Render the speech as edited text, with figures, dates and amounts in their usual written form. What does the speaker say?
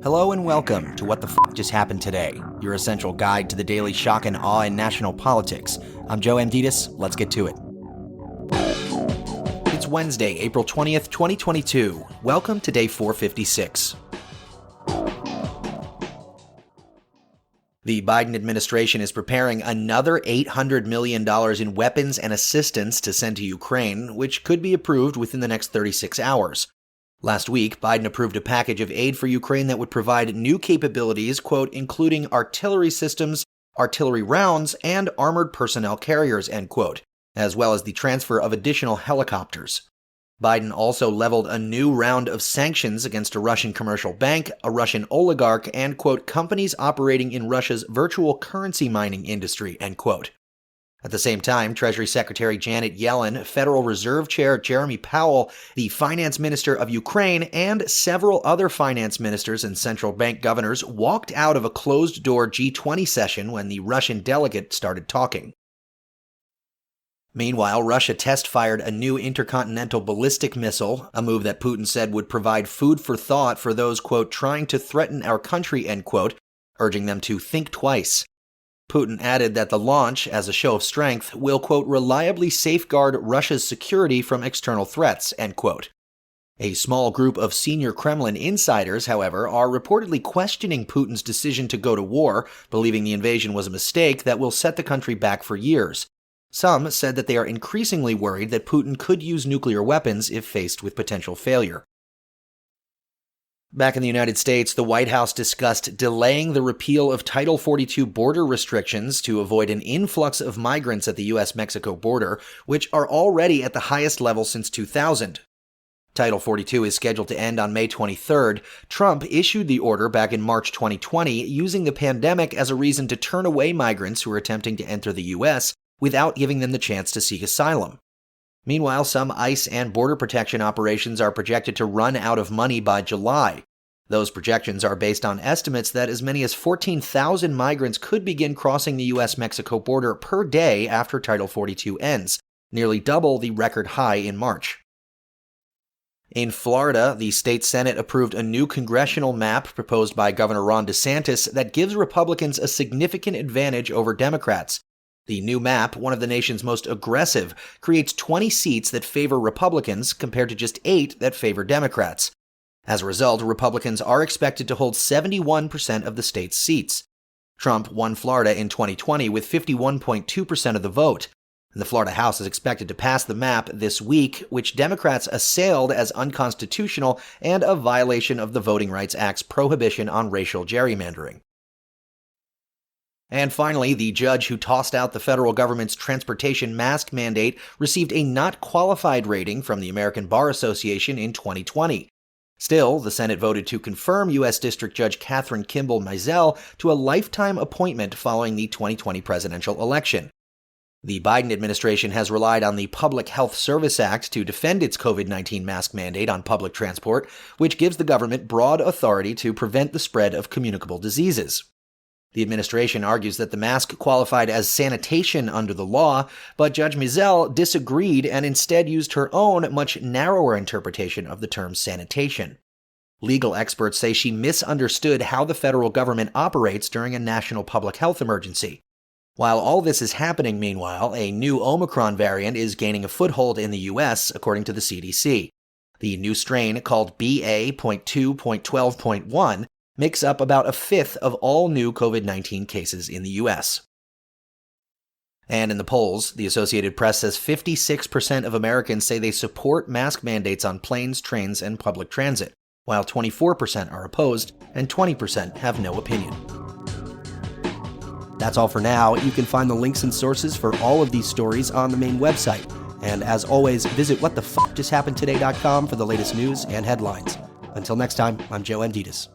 Hello and welcome to What the F*** Just Happened Today, your essential guide to the daily shock and awe in national politics. I'm Joe Amditis. Let's get to it. It's Wednesday, April 20th, 2022. Welcome to day 456. The Biden administration is preparing another $800 million in weapons and assistance to send to Ukraine, which could be approved within the next 36 hours. Last week, Biden approved a package of aid for Ukraine that would provide new capabilities, quote, including artillery systems, artillery rounds, and armored personnel carriers, end quote, as well as the transfer of additional helicopters. Biden also leveled a new round of sanctions against a Russian commercial bank, a Russian oligarch, and, quote, companies operating in Russia's virtual currency mining industry, end quote. At the same time, Treasury Secretary Janet Yellen, Federal Reserve Chair Jeremy Powell, the Finance Minister of Ukraine, and several other finance ministers and central bank governors walked out of a closed-door G20 session when the Russian delegate started talking. Meanwhile, Russia test-fired a new intercontinental ballistic missile, a move that Putin said would provide food for thought for those, quote, trying to threaten our country, end quote, urging them to think twice. Putin added that the launch, as a show of strength, will, quote, reliably safeguard Russia's security from external threats, end quote. A small group of senior Kremlin insiders, however, are reportedly questioning Putin's decision to go to war, believing the invasion was a mistake that will set the country back for years. Some said that they are increasingly worried that Putin could use nuclear weapons if faced with potential failure. Back in the United States, the White House discussed delaying the repeal of Title 42 border restrictions to avoid an influx of migrants at the U.S. Mexico border, which are already at the highest level since 2000. Title 42 is scheduled to end on May 23rd. Trump issued the order back in March 2020, using the pandemic as a reason to turn away migrants who are attempting to enter the U.S. without giving them the chance to seek asylum. Meanwhile, some ICE and border protection operations are projected to run out of money by July. Those projections are based on estimates that as many as 14,000 migrants could begin crossing the U.S. Mexico border per day after Title 42 ends, nearly double the record high in March. In Florida, the state Senate approved a new congressional map proposed by Governor Ron DeSantis that gives Republicans a significant advantage over Democrats. The new map, one of the nation's most aggressive, creates 20 seats that favor Republicans compared to just 8 that favor Democrats. As a result, Republicans are expected to hold 71% of the state's seats. Trump won Florida in 2020 with 51.2% of the vote. And the Florida House is expected to pass the map this week, which Democrats assailed as unconstitutional and a violation of the Voting Rights Act's prohibition on racial gerrymandering. And finally, the judge who tossed out the federal government's transportation mask mandate received a not qualified rating from the American Bar Association in 2020. Still, the Senate voted to confirm U.S. District Judge Kathryn Kimball Mizell to a lifetime appointment following the 2020 presidential election. The Biden administration has relied on the Public Health Service Act to defend its COVID-19 mask mandate on public transport, which gives the government broad authority to prevent the spread of communicable diseases. The administration argues that the mask qualified as sanitation under the law, but Judge Mizell disagreed and instead used her own, much narrower interpretation of the term sanitation. Legal experts say she misunderstood how the federal government operates during a national public health emergency. While all this is happening, meanwhile, a new Omicron variant is gaining a foothold in the U.S., according to the CDC. The new strain, called BA.2.12.1, makes up about a fifth of all new COVID-19 cases in the U.S. And in the polls, the Associated Press says 56% of Americans say they support mask mandates on planes, trains, and public transit, while 24% are opposed and 20% have no opinion. That's all for now. You can find the links and sources for all of these stories on the main website. And as always, visit whatthefjusthappenedtoday.com for the latest news and headlines. Until next time, I'm Joe Amditis.